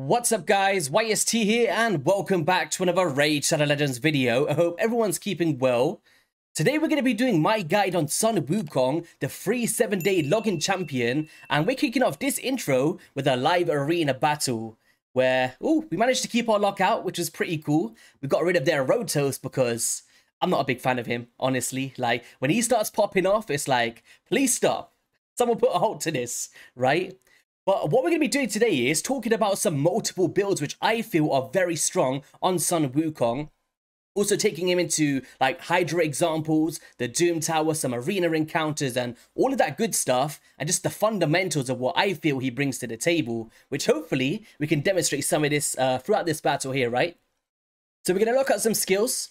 What's up guys, YST here and welcome back to another Raid Shadow Legends video. I hope everyone's keeping well. Today we're going to be doing my guide on Sun Wukong, the free 7-day login champion, and we're kicking off this intro with a live arena battle where, we managed to keep our lockout, which was pretty cool. We got rid of their road toast because I'm not a big fan of him, honestly. Like, when he starts popping off, it's like, please stop. Someone put a halt to this, right? But what we're going to be doing today is talking about some multiple builds which I feel are very strong on Sun Wukong. Also taking him into like Hydra examples, the Doom Tower, some arena encounters and all of that good stuff. And just the fundamentals of what I feel he brings to the table. Which hopefully we can demonstrate some of this throughout this battle here, right? So we're going to look at some skills.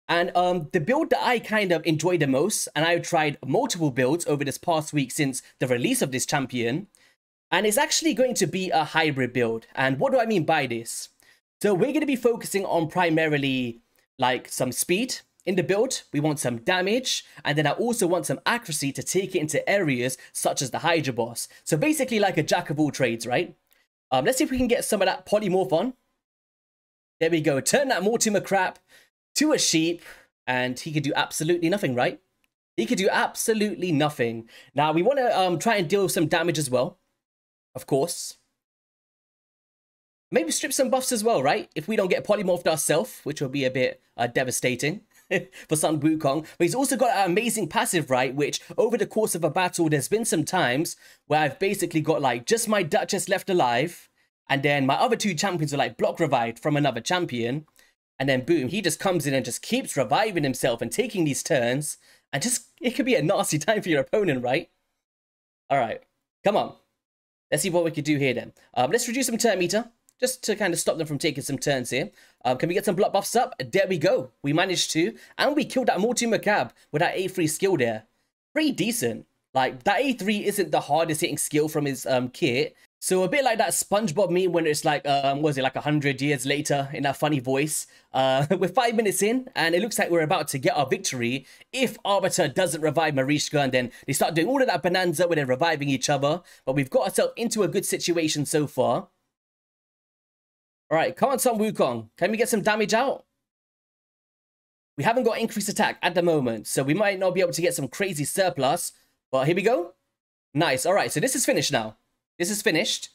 And the build that I kind of enjoyed the most, and I've tried multiple builds over this past week since the release of this champion, and it's actually going to be a hybrid build. And what do I mean by this? So we're going to be focusing on primarily like some speed in the build. We want some damage. And then I also want some accuracy to take it into areas such as the Hydra boss. So basically like a jack of all trades, right? Let's see if we can get some of that polymorph on. There we go. Turn that Mortimer crap to a sheep. And he could do absolutely nothing, right? He could do absolutely nothing. Now we want to try and deal with some damage as well. Of course. Maybe strip some buffs as well, right? If we don't get polymorphed ourselves, which will be a bit devastating for Sun Wukong. But he's also got an amazing passive, right? Which over the course of a battle, there's been some times where I've basically got like just my Duchess left alive. And then my other two champions are like block revived from another champion. And then boom, he just comes in and just keeps reviving himself and taking these turns. And just, it could be a nasty time for your opponent, right? All right, come on. Let's see what we could do here then. Let's reduce some turn meter, just to kind of stop them from taking some turns here. Can we get some block buffs up? There we go. We managed to. And we killed that Mortimer Cab with that A3 skill there. Pretty decent. Like, that A3 isn't the hardest hitting skill from his kit. So a bit like that SpongeBob meme when it's like, was it like 100 years later in that funny voice? We're 5 minutes in and it looks like we're about to get our victory if Arbiter doesn't revive Mariska, and then they start doing all of that bonanza where they're reviving each other. But we've got ourselves into a good situation so far. All right, come on Sun Wukong. Can we get some damage out? We haven't got increased attack at the moment, so we might not be able to get some crazy surplus. But here we go. Nice. All right, so this is finished now. This is finished.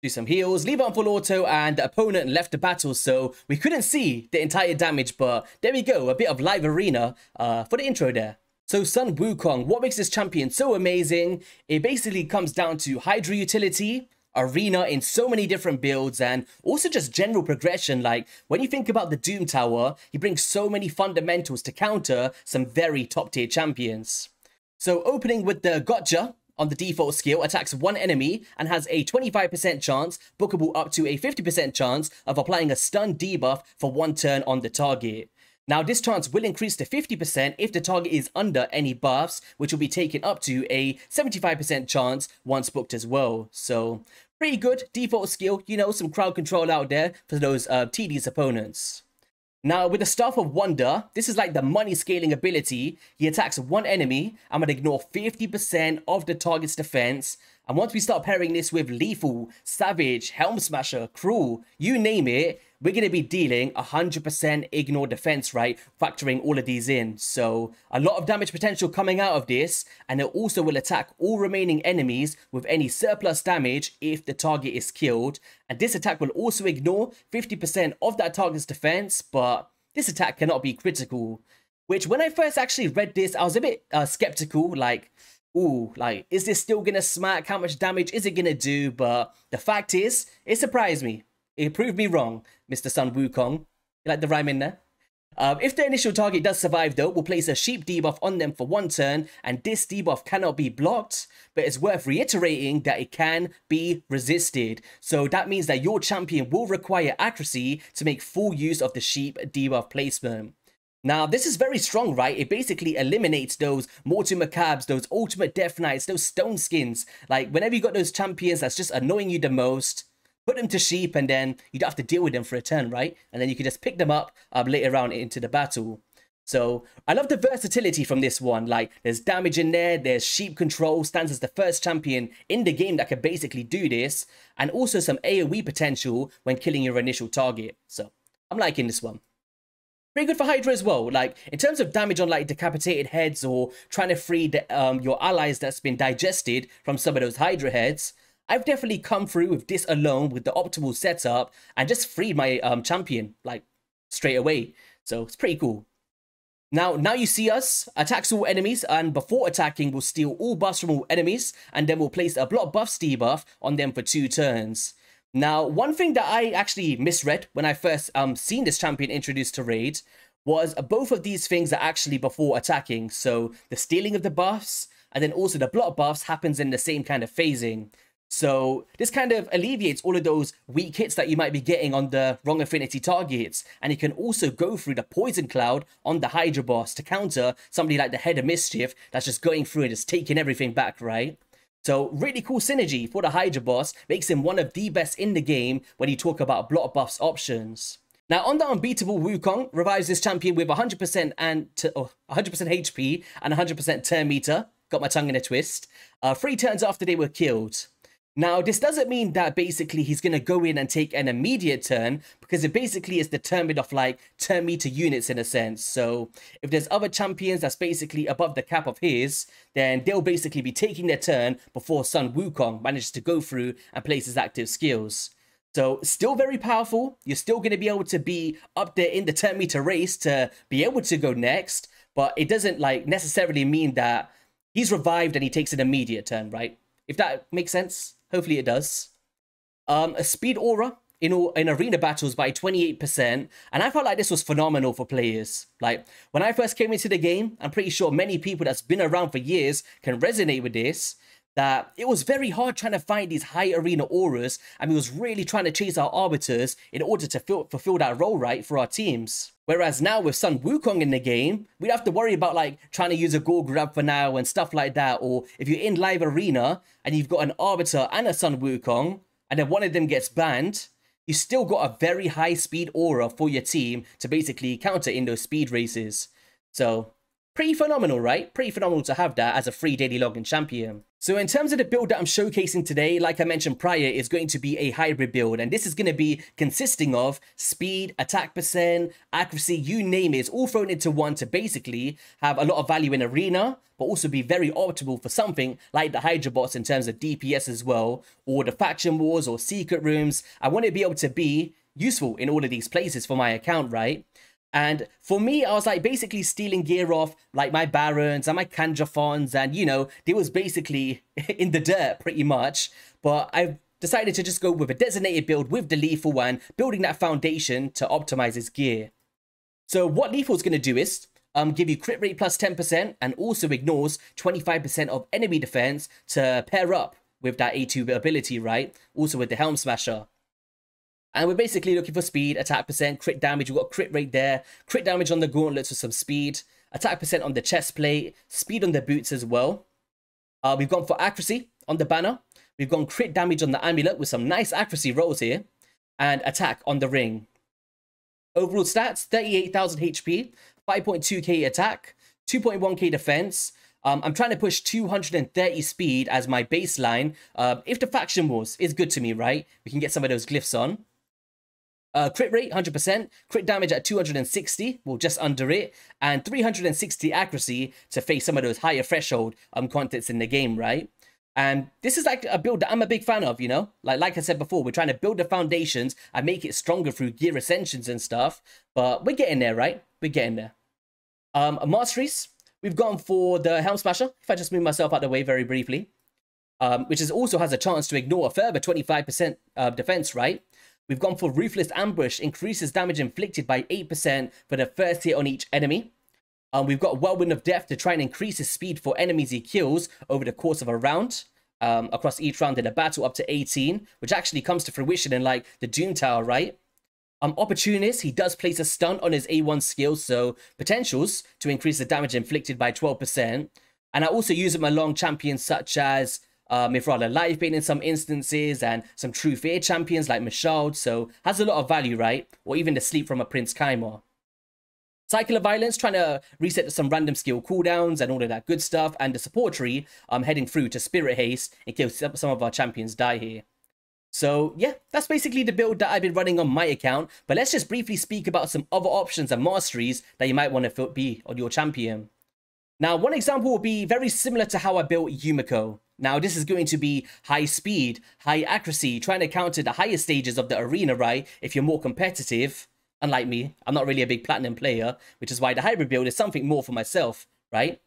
Do some heals, leave it on full auto, and the opponent left the battle, so we couldn't see the entire damage, but there we go, a bit of live arena for the intro there. So Sun Wukong, what makes this champion so amazing? It basically comes down to Hydra utility, arena in so many different builds, and also just general progression. Like, when you think about the Doom Tower, he brings so many fundamentals to counter some very top tier champions. So opening with the Gotcha, on the default skill, attacks one enemy and has a 25% chance, bookable up to a 50% chance of applying a stun debuff for 1 turn on the target. Now this chance will increase to 50% if the target is under any buffs, which will be taken up to a 75% chance once booked as well. So pretty good default skill, you know, some crowd control out there for those tedious opponents. Now, with the Staff of Wonder, this is like the money scaling ability. He attacks one enemy and will ignore 50% of the target's defense. And once we start pairing this with Lethal, Savage, Helm Smasher, Cruel, you name it, we're going to be dealing 100% ignore defense, right? Factoring all of these in. So, a lot of damage potential coming out of this. And it also will attack all remaining enemies with any surplus damage if the target is killed. And this attack will also ignore 50% of that target's defense. But this attack cannot be critical. Which, when I first actually read this, I was a bit skeptical. Like, ooh, like, is this still going to smack? How much damage is it going to do? But the fact is, it surprised me. It proved me wrong, Mr. Sun Wukong. You like the rhyme in there? If the initial target does survive though, we'll place a sheep debuff on them for 1 turn, and this debuff cannot be blocked, but it's worth reiterating that it can be resisted. So that means that your champion will require accuracy to make full use of the sheep debuff placement. Now, this is very strong, right? It basically eliminates those Mortimer Cabs, those Ultimate Death Knights, those Stone Skins. Like, whenever you got those champions that's just annoying you the most, put them to sheep and then you don't have to deal with them for a turn, right? And then you can just pick them up later on into the battle. So I love the versatility from this one. Like, there's damage in there, there's sheep control, stands as the first champion in the game that can basically do this, and also some AoE potential when killing your initial target. So I'm liking this one. Pretty good for Hydra as well. Like, in terms of damage on like decapitated heads or trying to free your allies that's been digested from some of those Hydra heads, I've definitely come through with this alone with the optimal setup and just freed my champion like straight away. So it's pretty cool. Now you see us, attacks all enemies, and before attacking, we'll steal all buffs from all enemies, and then we'll place a block buff debuff on them for 2 turns. Now, one thing that I actually misread when I first seen this champion introduced to Raid was both of these things are actually before attacking. So the stealing of the buffs, and then also the block buffs happens in the same kind of phasing. So this kind of alleviates all of those weak hits that you might be getting on the wrong affinity targets. And you can also go through the poison cloud on the Hydra boss to counter somebody like the Head of Mischief that's just going through and just taking everything back, right? So really cool synergy for the Hydra boss, makes him one of the best in the game when you talk about block buffs options. Now on the unbeatable Wukong, revives this champion with 100% and 100% HP and 100% turn meter. Got my tongue in a twist. 3 turns after they were killed. Now, this doesn't mean that basically he's going to go in and take an immediate turn, because it basically is determined of like turn meter units in a sense. So if there's other champions that's basically above the cap of his, then they'll basically be taking their turn before Sun Wukong manages to go through and place his active skills. So still very powerful. You're still going to be able to be up there in the turn meter race to be able to go next, but it doesn't like necessarily mean that he's revived and he takes an immediate turn, right? If that makes sense. Hopefully it does. A speed aura in arena battles by 28%. And I felt like this was phenomenal for players. Like, when I first came into the game, I'm pretty sure many people that's been around for years can resonate with this, that it was very hard trying to find these high arena auras, and we was really trying to chase our arbiters in order to fulfill that role, right, for our teams. Whereas now with Sun Wukong in the game, we don't have to worry about like trying to use a gold grab for now and stuff like that. Or if you're in live arena and you've got an arbiter and a Sun Wukong, and then one of them gets banned, you still got a very high speed aura for your team to basically counter in those speed races. So pretty phenomenal, right? Pretty phenomenal to have that as a free daily login champion. So in terms of the build that I'm showcasing today, like I mentioned prior, is going to be a hybrid build. And this is going to be consisting of speed, attack percent, accuracy, you name it. It's all thrown into one to basically have a lot of value in arena, but also be very optimal for something like the Hydra bots in terms of DPS as well, or the faction wars or secret rooms. I want to be able to be useful in all of these places for my account, right? And for me, I was like basically stealing gear off like my Barons and my Kanjafons, and you know, they was basically in the dirt pretty much. But I've decided to just go with a designated build with the Lethal one, building that foundation to optimize his gear. So what Lethal's going to do is give you crit rate plus 10% and also ignores 25% of enemy defense to pair up with that A2 ability, right? Also with the Helm Smasher. And we're basically looking for speed, attack percent, crit damage. We've got crit rate there, crit damage on the gauntlets for some speed, attack percent on the chest plate, speed on the boots as well. We've gone for accuracy on the banner. We've gone crit damage on the amulet with some nice accuracy rolls here, and attack on the ring. Overall stats, 38,000 HP, 5.2k attack, 2.1k defense. I'm trying to push 230 speed as my baseline. If the faction wars is good to me, right? We can get some of those glyphs on. Crit rate, 100%. Crit damage at 260, well, just under it. And 360 accuracy to face some of those higher threshold contents in the game, right? And this is like a build that I'm a big fan of, you know? Like I said before, we're trying to build the foundations and make it stronger through gear ascensions and stuff. But we're getting there, right? We're getting there. Masteries, we've gone for the Helm Smasher. If I just move myself out of the way very briefly. Which also has a chance to ignore a further 25% defense, right? We've gone for Ruthless Ambush, increases damage inflicted by 8% for the first hit on each enemy. We've got Whirlwind of Death to try and increase his speed for enemies he kills over the course of a round. Across each round in a battle up to 18, which actually comes to fruition in like the Doom Tower, right? Opportunist, he does place a stun on his A1 skill, so potentials to increase the damage inflicted by 12%. And I also use him along champions such as Mithral Livebane in some instances, and some True Fear champions like Mashald, so has a lot of value, right? Or even the Sleep from a Prince Kaimar. Cycle of Violence, trying to reset some random skill cooldowns and all of that good stuff. And the support tree, heading through to Spirit Haste in case some of our champions die here. So yeah, that's basically the build that I've been running on my account. But let's just briefly speak about some other options and masteries that you might want to be on your champion. Now, one example will be very similar to how I built Yumiko. Now, this is going to be high speed, high accuracy, trying to counter the higher stages of the arena, right? If you're more competitive. Unlike me, I'm not really a big platinum player, which is why the hybrid build is something more for myself, right?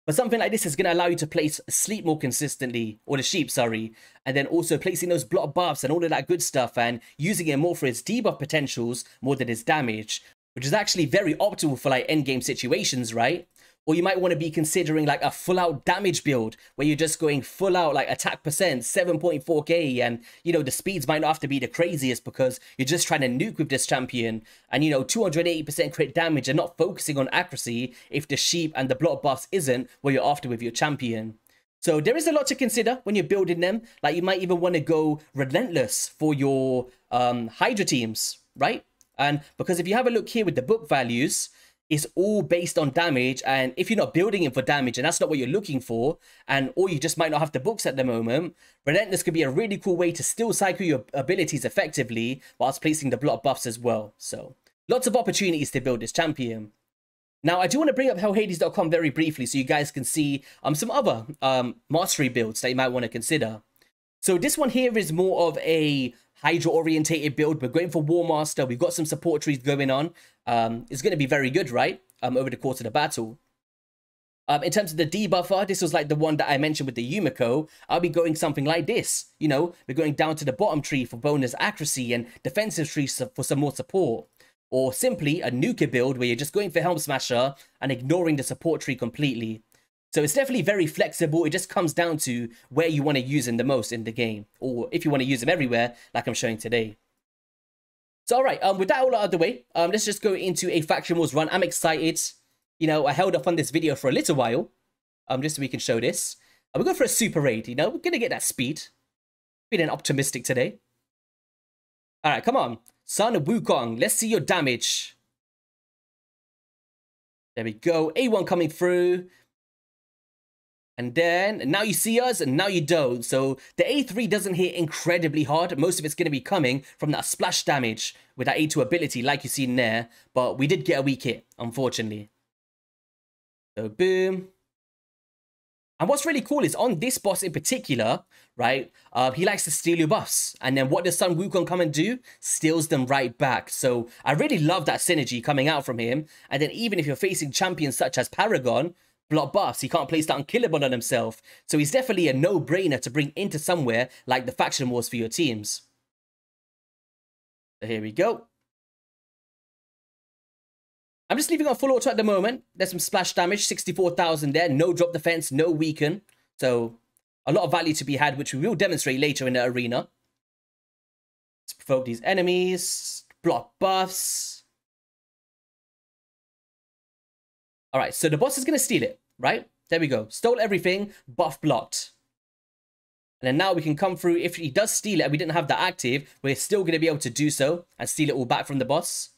But something like this is going to allow you to place Sleep more consistently, or the Sheep, sorry, and then also placing those block buffs and all of that good stuff and using it more for its debuff potentials more than its damage, which is actually very optimal for like endgame situations, right? Or you might want to be considering like a full out damage build where you're just going full out like attack percent 7.4k, and you know the speeds might not have to be the craziest because you're just trying to nuke with this champion, and you know 280% crit damage and not focusing on accuracy if the Sheep and the block buffs isn't what you're after with your champion. So there is a lot to consider when you're building them. Like you might even want to go relentless for your Hydra teams, right? And because if you have a look here with the book values, it's all based on damage, and if you're not building it for damage and that's not what you're looking for, and or you just might not have the books at the moment, Relentless could be a really cool way to still cycle your abilities effectively whilst placing the block buffs as well. So lots of opportunities to build this champion. Now I do want to bring up hellhades.com very briefly so you guys can see some other mastery builds that you might want to consider. So this one here is more of a Hydra orientated build. We're going for War Master. We've got some support trees going on. It's going to be very good, right? Over the course of the battle. In terms of the debuffer, this was like the one that I mentioned with the Yumiko. I'll be going something like this. You know, we're going down to the bottom tree for bonus accuracy and defensive trees for some more support. Or simply a nuker build where you're just going for Helm Smasher and ignoring the support tree completely. So it's definitely very flexible. It just comes down to where you want to use them the most in the game, or if you want to use them everywhere, like I'm showing today. So all right, with that all out of the way, let's just go into a Faction Wars run. I'm excited. You know, I held off on this video for a little while, just so we can show this. We're going for a super raid. You know, we're gonna get that speed. Feeling optimistic today. All right, come on, Sun Wukong. Let's see your damage. There we go. A1 coming through. And then, now you see us, and now you don't. So, the A3 doesn't hit incredibly hard. Most of it's going to be coming from that splash damage with that A2 ability, like you've seen there. But we did get a weak hit, unfortunately. So, boom. And what's really cool is, on this boss in particular, right, he likes to steal your buffs. And then what does Sun Wukong come and do? Steals them right back. So, I really love that synergy coming out from him. And then even if you're facing champions such as Paragon, block buffs, he can't place that unkillable on himself. So he's definitely a no-brainer to bring into somewhere like the Faction Wars for your teams. So here we go. I'm just leaving on full auto at the moment. There's some splash damage, 64,000 there. No drop defense, no weaken. So a lot of value to be had, which we will demonstrate later in the arena. Let's provoke these enemies. Block buffs. All right, so the boss is going to steal it, right? There we go. Stole everything, buff blocked. And then now we can come through. If he does steal it and we didn't have that active, we're still going to be able to do so and steal it all back from the boss.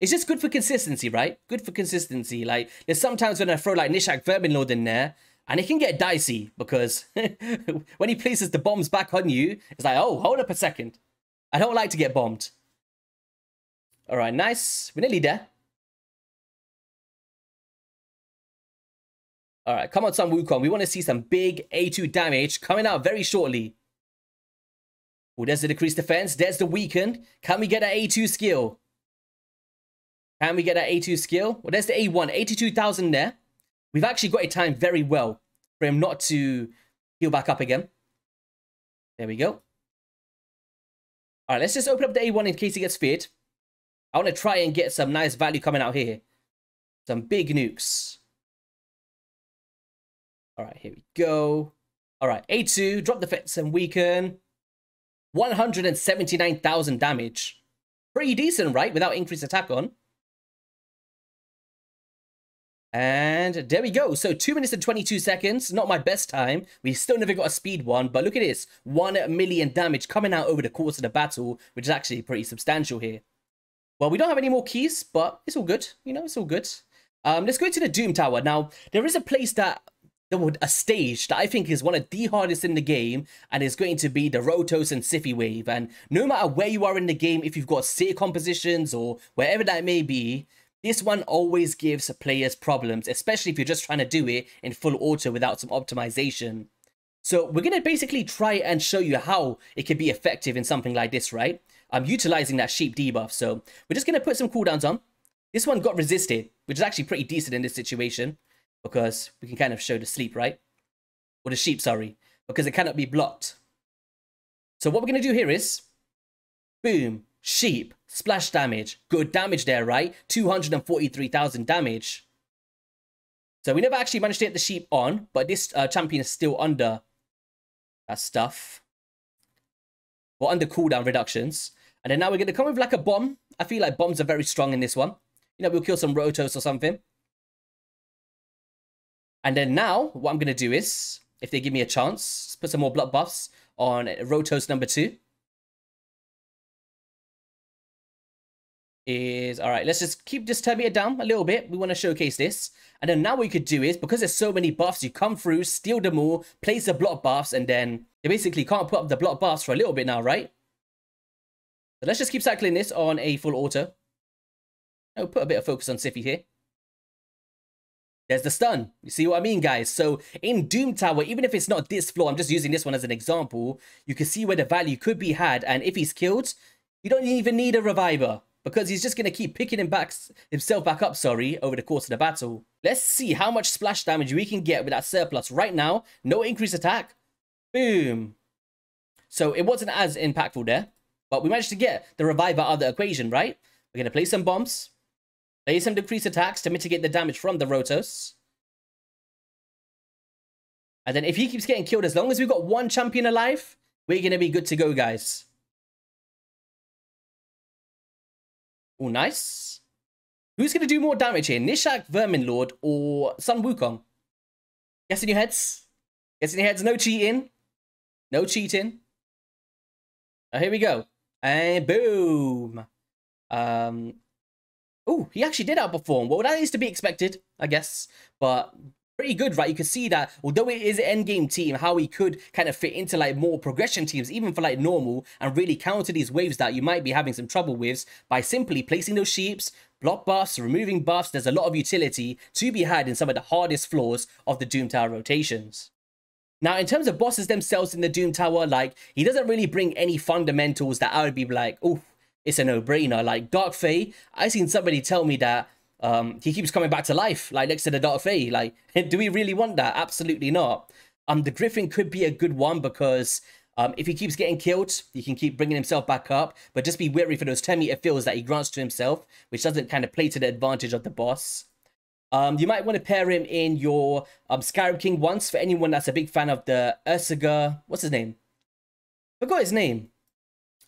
It's just good for consistency, right? Good for consistency. Like, there's sometimes when I throw like Nishak Verminlord in there, and it can get dicey because when he places the bombs back on you, it's like, oh, hold up a second. I don't like to get bombed. All right, nice. We're nearly there. All right, come on, Sun Wukong. We want to see some big A2 damage coming out very shortly. Oh, there's the decreased defense. There's the weaken. Can we get an A2 skill? Can we get an A2 skill? Well, there's the A1. 82,000 there. We've actually got it timed very well for him not to heal back up again. There we go. All right, let's just open up the A1 in case he gets feared. I want to try and get some nice value coming out here. Some big nukes. All right, here we go. All right, A2, drop defense and weaken. 179,000 damage. Pretty decent, right? Without increased attack on. And there we go. So 2 minutes and 22 seconds. Not my best time. We still never got a speed one. But look at this. 1 million damage coming out over the course of the battle, which is actually pretty substantial here. Well, we don't have any more keys, but it's all good. You know, it's all good. Let's go into the Doom Tower. Now, there is a place that, a stage that I think is one of the hardest in the game, and is going to be the Rotos and Siphi wave. And no matter where you are in the game, if you've got seer compositions or wherever that may be, this one always gives players problems, especially if you're just trying to do it in full auto without some optimization. So we're going to basically try and show you how it can be effective in something like this, right? I'm utilizing that sheep debuff. So we're just going to put some cooldowns on. This one got resisted, which is actually pretty decent in this situation, because we can kind of show the sleep, right? Or the sheep, sorry, because it cannot be blocked. So what we're going to do here is, boom, sheep, splash damage. Good damage there, right? 243,000 damage. So we never actually managed to get the sheep on, but this champion is still under that stuff. Or under cooldown reductions. And then now we're going to come with like a bomb. I feel like bombs are very strong in this one. You know, we'll kill some Rotos or something. And then now, what I'm going to do is, if they give me a chance, put some more block buffs on Rotos number 2. Alright, let's just keep this turn it down a little bit. We want to showcase this. And then now what you could do is, because there's so many buffs, you come through, steal them all, place the block buffs, and then they basically can't put up the block buffs for a little bit now, right? So let's just keep cycling this on a full auto. I'll put a bit of focus on Siphi here. There's the stun. You see what I mean, guys? So in Doom Tower, even if it's not this floor, I'm just using this one as an example, you can see where the value could be had. And if he's killed, you don't even need a reviver, because he's just going to keep picking himself back up, over the course of the battle. Let's see how much splash damage we can get with that surplus right now. No increased attack. Boom. So it wasn't as impactful there, but we managed to get the reviver out of the equation, right? We're going to place some bombs. Play some decreased attacks to mitigate the damage from the Rotos. And then if he keeps getting killed, as long as we've got one champion alive, we're going to be good to go, guys. Oh, nice. Who's going to do more damage here? Nishak, Vermin Lord, or Sun Wukong? Guess in your heads? Guess in your heads, no cheating. No cheating. Oh, here we go. And boom. Oh, he actually did outperform. Well, that is to be expected, I guess. But pretty good, right? You can see that, although it is an endgame team, how he could kind of fit into like more progression teams, even for like normal, and really counter these waves that you might be having some trouble with by simply placing those sheeps, block buffs, removing buffs. There's a lot of utility to be had in some of the hardest floors of the Doom Tower rotations. Now, in terms of bosses themselves in the Doom Tower, like, he doesn't really bring any fundamentals that I would be like, oh, it's a no-brainer. Like Dark Fae, I seen somebody tell me that he keeps coming back to life, like next to the Dark Fae. Like, do we really want that? Absolutely not. The Griffin could be a good one, because if he keeps getting killed, he can keep bringing himself back up. But just be wary for those 10-meter fills that he grants to himself, which doesn't kind of play to the advantage of the boss. You might want to pair him in your Scarab King once, for anyone that's a big fan of the Ursaga. What's his name? Forgot his name.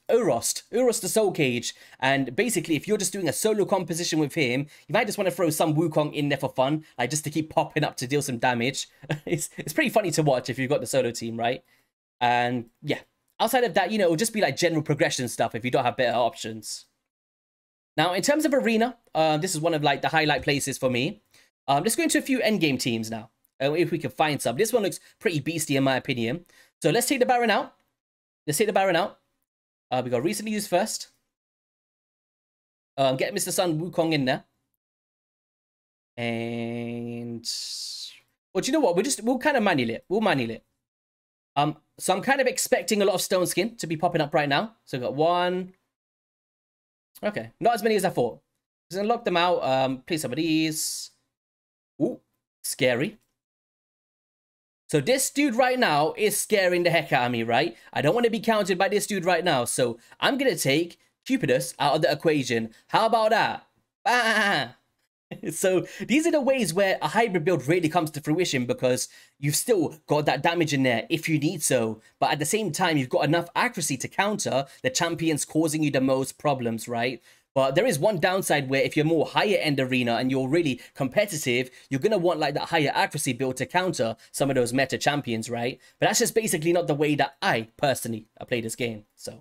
Urost the Soul Cage. And basically, if you're just doing a solo composition with him, you might just want to throw some Wukong in there for fun, like just to keep popping up to deal some damage. It's pretty funny to watch if you've got the solo team, right? And yeah, outside of that, you know, it'll just be like general progression stuff if you don't have better options. Now, in terms of arena, this is one of like the highlight places for me. Let's go into a few endgame teams now, if we can find some. This one looks pretty beastie in my opinion. So let's take the Baron out. We got recently used first. Get Mr. Sun Wukong in there. And well, do you know what? We'll kind of manual it. We'll manual it. So I'm kind of expecting a lot of Stone Skin to be popping up right now. So we've got one. Okay, not as many as I thought. Just gonna lock them out. Play some of these. Ooh, scary. So this dude right now is scaring the heck out of me, right? I don't want to be counted by this dude right now. So I'm going to take Cupidus out of the equation. How about that? Bah! So these are the ways where a hybrid build really comes to fruition, because you've still got that damage in there if you need so. But at the same time, you've got enough accuracy to counter the champions causing you the most problems, right? But there is one downside where if you're more higher end arena and you're really competitive, you're going to want like that higher accuracy build to counter some of those meta champions, right? But that's just basically not the way that I personally play this game. So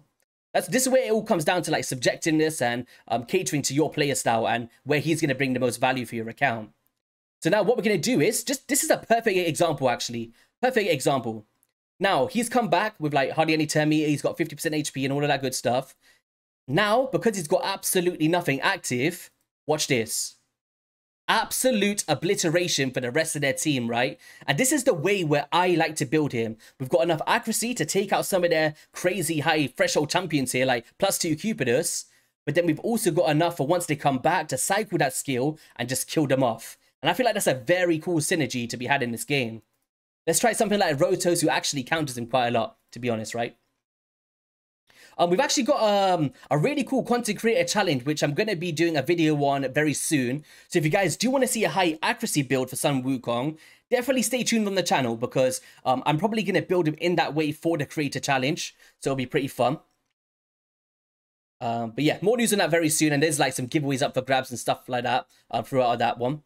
This is where it all comes down to like subjectiveness and catering to your player style and where he's going to bring the most value for your account. So now what we're going to do is this is a perfect example, actually. Perfect example. Now, he's come back with like hardly any turn meter. He's got 50% HP and all of that good stuff. Now, because he's got absolutely nothing active, watch this. Absolute obliteration for the rest of their team, right? And this is the way where I like to build him. We've got enough accuracy to take out some of their crazy high threshold champions here, like +2 Cupidus. But then we've also got enough for once they come back to cycle that skill and just kill them off. And I feel like that's a very cool synergy to be had in this game. Let's try something like Rotos, who actually counters him quite a lot, to be honest, right? We've actually got a really cool content creator challenge, which I'm going to be doing a video on very soon. So if you guys do want to see a high accuracy build for Sun Wukong, definitely stay tuned on the channel, because I'm probably going to build him in that way for the creator challenge. So it'll be pretty fun. But yeah, more news on that very soon. And there's like some giveaways up for grabs and stuff like that throughout that one.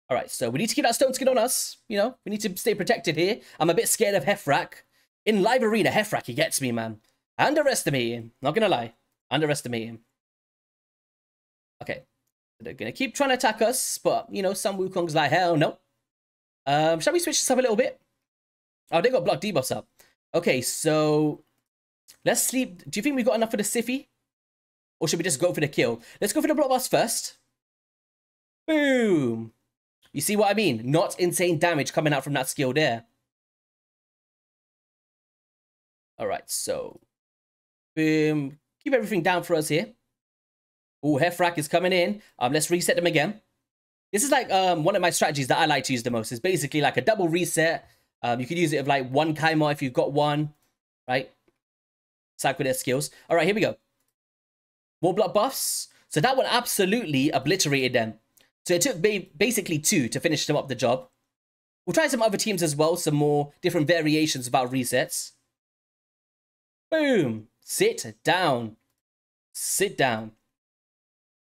All right, so we need to keep that stone skin on us. You know, we need to stay protected here. I'm a bit scared of Heffrack. In live arena, Heffrack, he gets me, man. Underestimate him. Not gonna lie. Underestimate him. Okay. They're gonna keep trying to attack us, but, you know, Sun Wukong's like, hell no. Shall we switch this up a little bit? Oh, they got block debuffs up. Okay, so let's sleep. Do you think we got enough for the Siphi? Or should we just go for the kill? Let's go for the block buffs first. Boom. You see what I mean? Not insane damage coming out from that skill there. Alright, so boom. Keep everything down for us here. Oh, Heffrack is coming in. Let's reset them again. This is like one of my strategies that I like to use the most. It's basically like a double reset. You could use it with like one Kaima if you've got one. Right? Cycle their skills. Alright, here we go. More block buffs. So that one absolutely obliterated them. So it took basically 2 to finish them up the job. We'll try some other teams as well. Some more different variations about resets. Boom. Sit down. Sit down.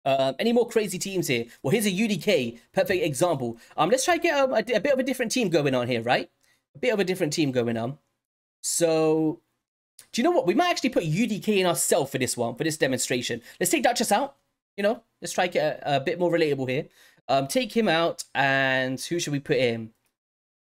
Any more crazy teams here? Well, here's a UDK. Perfect example. Let's try to get a bit of a different team going on here, right? A bit of a different team going on. So, do you know what? We might actually put UDK in ourselves for this one, for this demonstration. Let's take Duchess out. You know, let's try to get a bit more relatable here. Take him out, and who should we put in?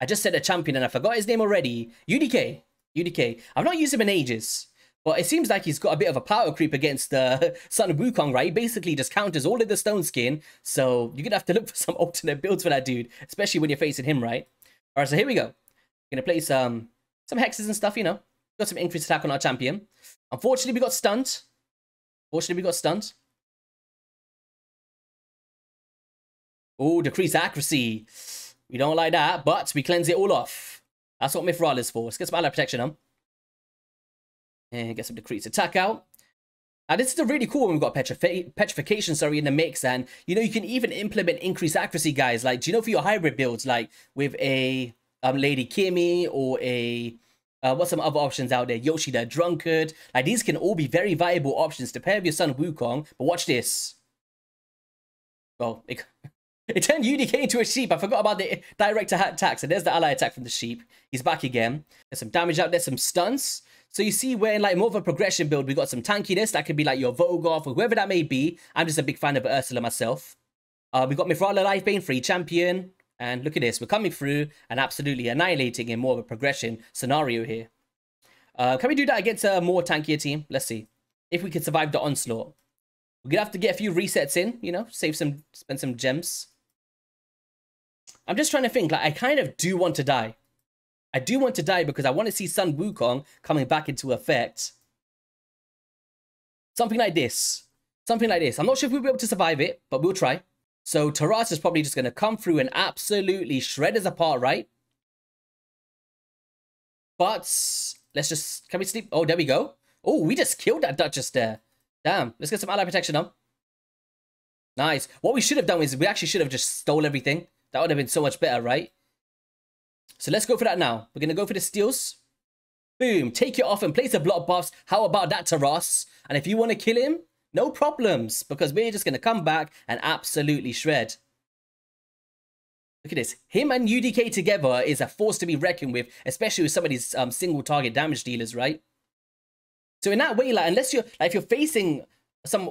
I just said a champion and I forgot his name already. UDK. UDK. I've not used him in ages. But it seems like he's got a bit of a power creep against Sun Wukong, right? He basically just counters all of the stone skin. So you're going to have to look for some alternate builds for that dude. Especially when you're facing him, right? Alright, so here we go. Going to play some hexes and stuff, you know. Got some increased attack on our champion. Unfortunately, we got stunned. Oh, decreased accuracy. We don't like that, but we cleanse it all off. That's what Mithral is for. Let's get some ally protection on. And get some decreased attack out. And this is a really cool one. We've got petrification, in the mix. And, you know, you can even implement increased accuracy, guys. Like, do you know, for your hybrid builds, like with a Lady Kimi or a... what's some other options out there? Yoshi the Drunkard. Like, these can all be very viable options to pair with your Sun Wukong. But watch this. Well, it turned UDK into a sheep. I forgot about the direct attack. So there's the ally attack from the sheep. He's back again. There's some damage out there, some stuns. So you see, we're in like more of a progression build. We got some tankiness. That could be like your Vogoth or whoever that may be. I'm just a big fan of Ursula myself. We got Mithral Lifebane, free champion. And look at this. We're coming through and absolutely annihilating in more of a progression scenario here. Can we do that against a more tankier team? Let's see. If we can survive the onslaught. We're going to have to get a few resets in, you know, spend some gems. I'm just trying to think, like, I kind of do want to die. I do want to die because I want to see Sun Wukong coming back into effect. Something like this. Something like this. I'm not sure if we'll be able to survive it, but we'll try. So Taras is probably just going to come through and absolutely shred us apart, right? But let's just... Can we sleep? Oh, there we go. Oh, we just killed that Duchess there. Damn. Let's get some ally protection on. Nice. What we should have done is we actually should have just stole everything. That would have been so much better, right? So let's go for that now. We're going to go for the steals. Boom. Take it off and place the block buffs. How about that, Taras? And if you want to kill him, no problems. Because we're just going to come back and absolutely shred. Look at this. Him and UDK together is a force to be reckoned with. Especially with some of these single target damage dealers, right? So in that way, like, unless you're, like, if you're facing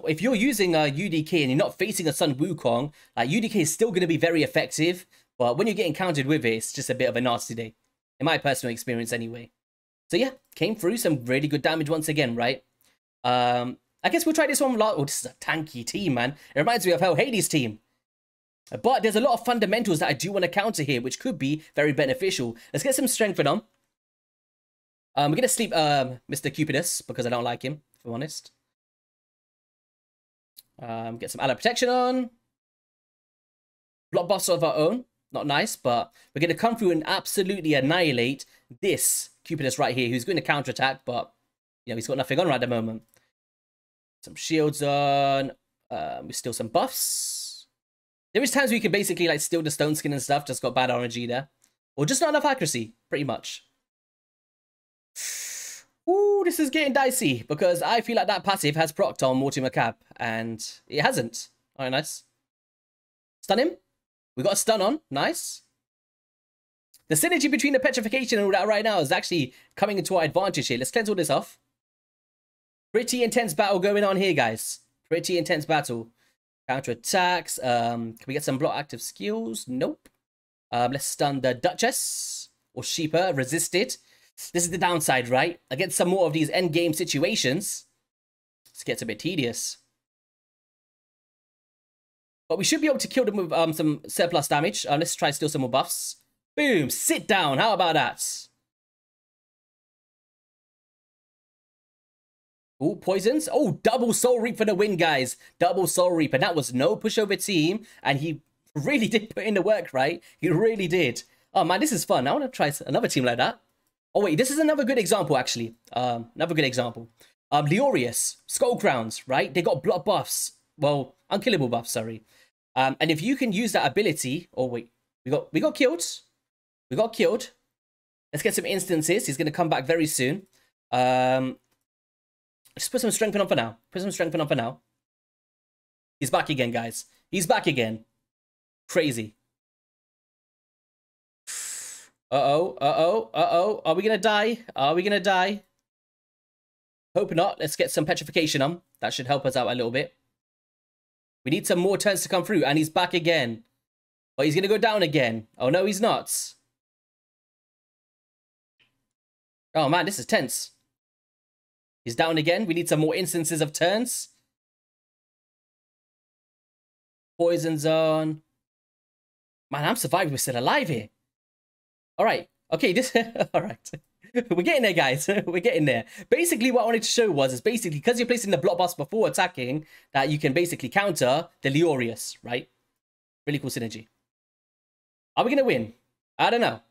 if you're using a UDK and you're not facing a Sun Wukong, like, UDK is still going to be very effective, but when you're getting countered with it, it's just a bit of a nasty day. In my personal experience anyway. So yeah, came through some really good damage once again, right? I guess we'll try this one. Oh, this is a tanky team, man. It reminds me of Hell Hades' team. But there's a lot of fundamentals that I do want to counter here, which could be very beneficial. Let's get some strength on. We're going to sleep Mr. Cupidus, because I don't like him, if I'm honest. Get some ally protection on. Block buffs of our own. Not nice, but we're going to come through and absolutely annihilate this Cupidus right here, who's going to counterattack, but, you know, he's got nothing on right at the moment. Some shields on. We steal some buffs. There is times we can basically, like, steal the stone skin and stuff, just got bad RNG there. Or just not enough accuracy, pretty much. Ooh, this is getting dicey, because I feel like that passive has procced on Mortimer Cap, and it hasn't. Alright, nice. Stun him. We got a stun on. Nice. The synergy between the petrification and all that right now is actually coming into our advantage here. Let's cleanse all this off. Pretty intense battle going on here, guys. Pretty intense battle. Counter attacks. Can we get some block active skills? Nope. Let's stun the Duchess or Sheeper. Resist it. This is the downside, right? Against some more of these end game situations, this gets a bit tedious. But we should be able to kill them with some surplus damage. Let's try to steal some more buffs. Boom! Sit down. How about that? Oh, poisons. Oh, double Soul Reap for the win, guys. Double Soul Reap. And that was no pushover team. And he really did put in the work, right? He really did. Oh, man, this is fun. I want to try another team like that. Oh, wait. This is another good example, actually. Another good example. Leorius. Skull Crowns, right? They got block buffs. Well, unkillable buffs, sorry. And if you can use that ability... Oh, wait. We got killed. We got killed. Let's get some instances. He's going to come back very soon. Just put some strength on for now. Put some strength on for now. He's back again, guys. He's back again. Crazy. Uh-oh. Uh-oh. Uh-oh. Are we going to die? Are we going to die? Hope not. Let's get some petrification on. That should help us out a little bit. We need some more turns to come through. And he's back again. But he's going to go down again. Oh, no, he's not. Oh, man, this is tense. He's down again. We need some more instances of turns. Poison zone. Man, I'm surviving. We're still alive here. All right. Okay, this... All right. We're getting there, guys. We're getting there. Basically, what I wanted to show is basically, because you're placing the block buffs before attacking, that you can basically counter the Leorius, right? Really cool synergy. Are we going to win? I don't know.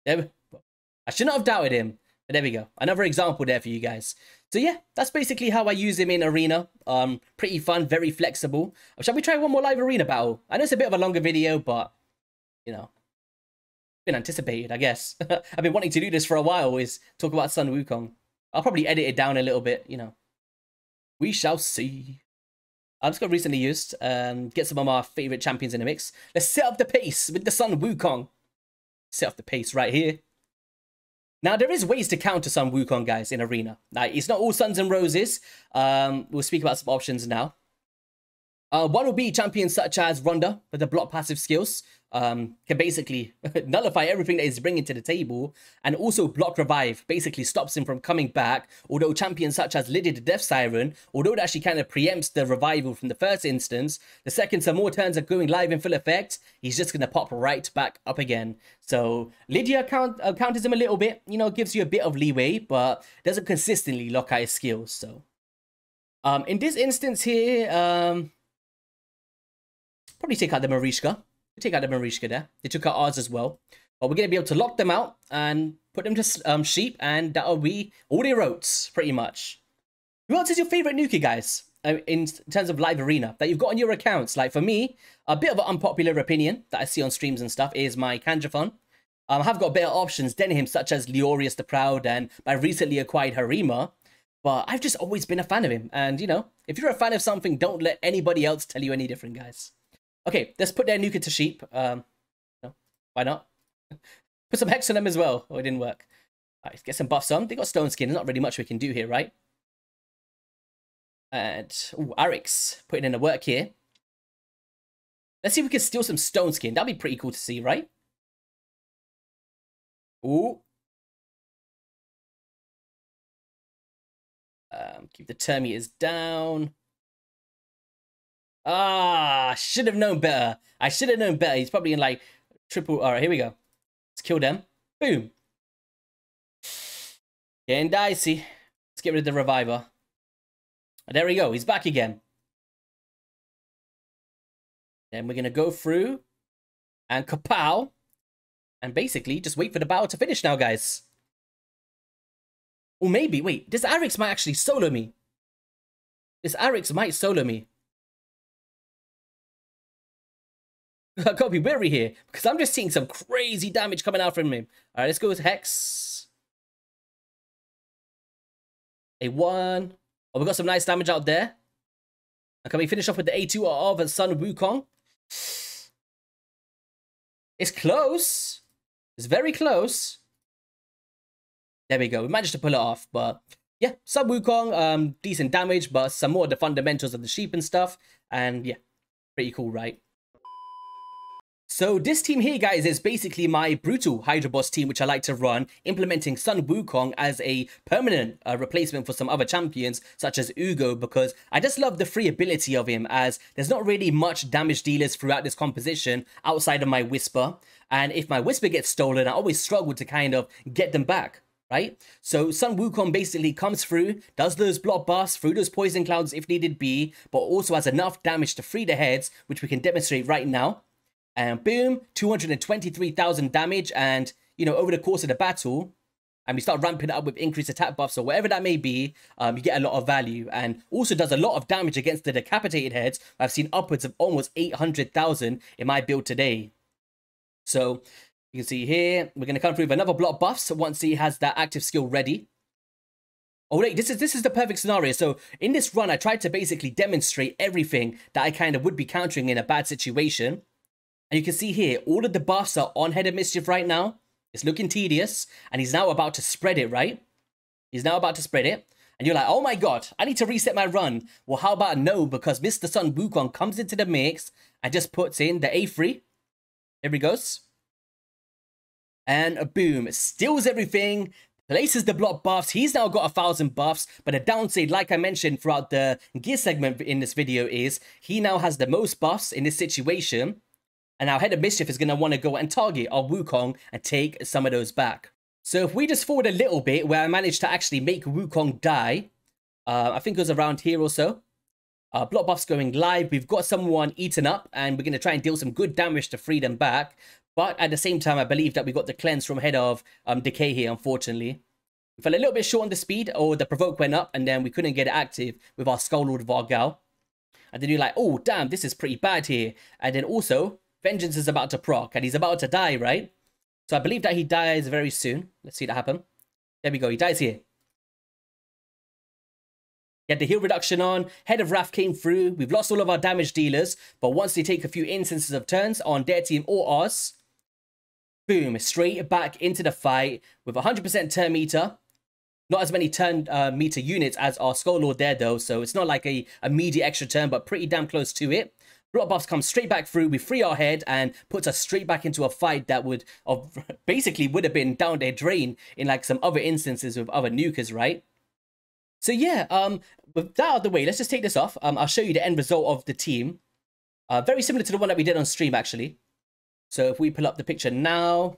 I should not have doubted him. But there we go. Another example there for you guys. So yeah, that's basically how I use him in Arena. Pretty fun, very flexible. Shall we try one more live Arena battle? I know it's a bit of a longer video, but, you know, been anticipated, I guess. I've been wanting to do this for a while, is talk about Sun Wukong. I'll probably edit it down a little bit, you know. We shall see. I just got recently used. Get some of my favorite champions in the mix. Let's set up the pace with the Sun Wukong. Set up the pace right here. Now, there is ways to counter Sun Wukong, guys, in Arena. Now, it's not all suns and roses. We'll speak about some options now. One will be champions such as Ronda with the block passive skills. Can basically nullify everything that he's bringing to the table. And also block revive. Basically stops him from coming back. Although champions such as Lydia the Death Siren, although it actually kind of preempts the revival from the first instance, the second some more turns are going live in full effect, he's just going to pop right back up again. So Lydia counters him a little bit. You know, gives you a bit of leeway, but doesn't consistently lock out his skills. So in this instance here... probably take out the Marishka. Take out the Marishka there. They took out ours as well. But we're going to be able to lock them out and put them to sheep. And that'll be all they wrote, pretty much. Who else is your favorite Nuki, guys? In terms of live arena that you've got on your accounts? Like for me, a bit of an unpopular opinion that I see on streams and stuff is my Kanjafon. I have got better options than him, such as Leorius the Proud and my recently acquired Harima. But I've just always been a fan of him. And, you know, if you're a fan of something, don't let anybody else tell you any different, guys. Okay, let's put their Nuka to sheep. No, why not? Put some hex on them as well. Oh, it didn't work. Alright, let's get some buffs on. They got Stone Skin. There's not really much we can do here, right? And, ooh, Arix putting in the work here. Let's see if we can steal some Stone Skin. That'd be pretty cool to see, right? Ooh. Keep the turn meters down. Ah, should have known better. I should have known better. He's probably in like triple. All right, here we go. Let's kill them. Boom. Getting dicey. Let's get rid of the reviver. And there we go. He's back again. Then we're going to go through and kapow. And basically just wait for the battle to finish now, guys. Or maybe, wait, this Arix might actually solo me. This Arix might solo me. I gotta be wary here, because I'm just seeing some crazy damage coming out from him. Alright, let's go with Hex. A1. Oh, we got some nice damage out there. And can we finish off with the A2 of Sun Wukong? It's close. It's very close. There we go. We managed to pull it off, but yeah, Sun Wukong, decent damage, but some more of the fundamentals of the sheep and stuff. And yeah, pretty cool, right? So this team here, guys, is basically my brutal Hydra Boss team, which I like to run, implementing Sun Wukong as a permanent replacement for some other champions, such as Ugo, because I just love the free ability of him, as there's not really much damage dealers throughout this composition outside of my Whisper. And if my Whisper gets stolen, I always struggle to kind of get them back, right? So Sun Wukong basically comes through, does those block buffs through those poison clouds if needed be, but also has enough damage to free the heads, which we can demonstrate right now. And boom, 223,000 damage, and, you know, over the course of the battle, and we start ramping it up with increased attack buffs or whatever that may be, you get a lot of value, and also does a lot of damage against the decapitated heads. I've seen upwards of almost 800,000 in my build today. So, you can see here, we're going to come through with another block buffs once he has that active skill ready. Oh wait, this is the perfect scenario. So in this run, I tried to basically demonstrate everything that I kind of would be countering in a bad situation. And you can see here, all of the buffs are on Head of Mischief right now. It's looking tedious. And he's now about to spread it, right? He's now about to spread it. And you're like, oh my god, I need to reset my run. Well, how about no? Because Mr. Sun Wukong comes into the mix and just puts in the A3. Here he goes. And boom, steals everything. Places the block buffs. He's now got 1,000 buffs, but the downside, like I mentioned throughout the gear segment in this video, is he now has the most buffs in this situation. And our Head of Mischief is going to want to go and target our Wukong and take some of those back. So if we just forward a little bit, where I managed to actually make Wukong die, I think it was around here or so. Block buffs going live. We've got someone eaten up, and we're going to try and deal some good damage to free them back. But at the same time, I believe that we got the cleanse from Head of Decay here, unfortunately. We fell a little bit short on the speed, or the provoke went up, and then we couldn't get it active with our Skull Lord Vargal. And then you're like, oh, damn, this is pretty bad here. And then also, Vengeance is about to proc, and he's about to die, right? So I believe that he dies very soon. Let's see that happen. There we go, he dies here. He had the heal reduction on. Head of Wrath came through. We've lost all of our damage dealers, but once they take a few instances of turns on their team or ours, boom, straight back into the fight with 100% turn meter. Not as many turn meter units as our Skull Lord there, though, so it's not like a immediate extra turn, but pretty damn close to it. Block buffs come straight back through, we free our head, and puts us straight back into a fight that would basically would have been down their drain in like some other instances with other nukers, right? So yeah, with that out of the way, let's just take this off. I'll show you the end result of the team. Very similar to the one that we did on stream, actually. So if we pull up the picture now,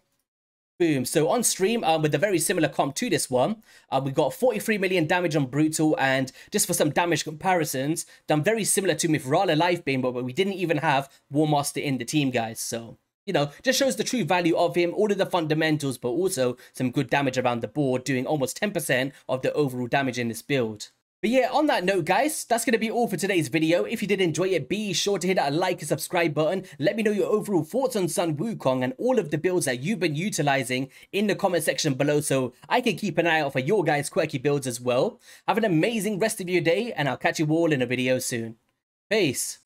boom. So on stream, with a very similar comp to this one, we got 43 million damage on Brutal, and just for some damage comparisons, done very similar to Mithrala Lifebane, but we didn't even have War Master in the team, guys. So, you know, just shows the true value of him, all of the fundamentals, but also some good damage around the board, doing almost 10% of the overall damage in this build. But yeah, on that note, guys, that's going to be all for today's video. If you did enjoy it, be sure to hit that like and subscribe button. Let me know your overall thoughts on Sun Wukong and all of the builds that you've been utilizing in the comment section below, so I can keep an eye out for your guys' quirky builds as well. Have an amazing rest of your day, and I'll catch you all in a video soon. Peace.